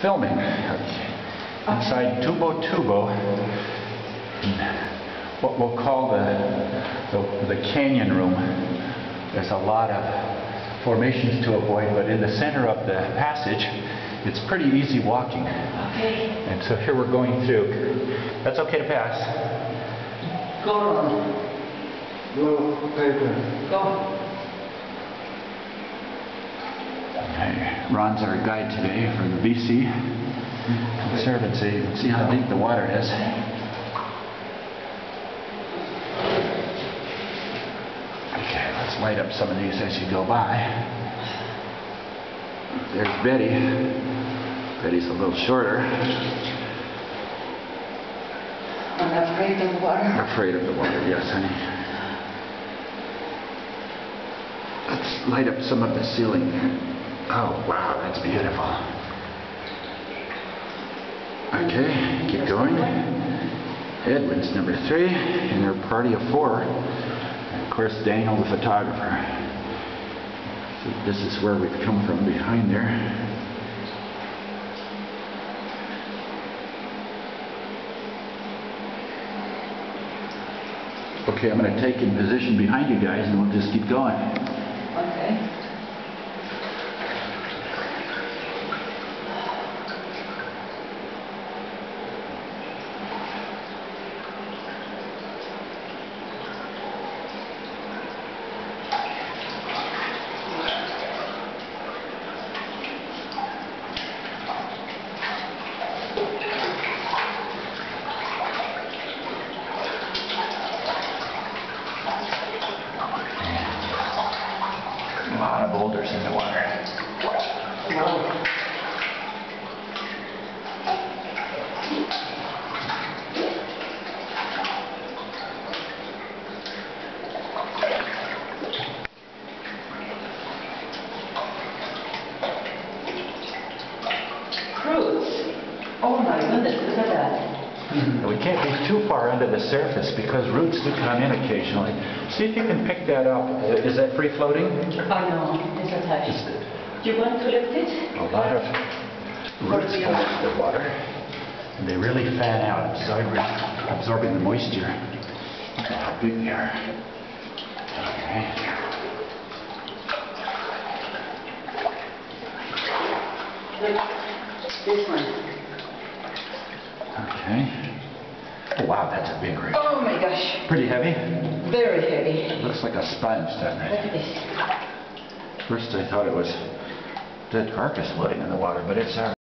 filming inside Tubo-Tubo, what we'll call the canyon room. There's a lot of formations to avoid, but in the center of the passage, it's pretty easy walking. Okay. And so here we're going through. That's okay to pass. Go on. Go, paper. Go. Okay. Ron's our guide today from the BC Conservancy. You can see how deep the water is. Okay, let's light up some of these as you go by. There's Betty. Betty's a little shorter. I'm afraid of the water. Afraid of the water, yes, honey. Let's light up some of the ceiling there. Oh, wow, that's beautiful. Okay, keep going. Edwin's number 3, and their party of 4. And of course, Daniel, the photographer. So this is where we've come from, behind there. Okay, I'm going to take in position behind you guys, and we'll just keep going. Okay. A lot of boulders in the water. Wow. Roots. Oh my goodness, look at that. We can't be too far under the surface because roots do come in occasionally. See if you can pick that up. Is that free floating? Oh no, it's attached. Do you want to lift it? A lot of roots come into the water, and they really fan out, absorbing the moisture. Look at how big they are. Okay. Look, this one. Okay. Oh, wow, that's a big root. Oh my gosh. Pretty heavy? Very heavy. Looks like a sponge, doesn't Look it? at this. First I thought it was dead carcass floating in the water, but it's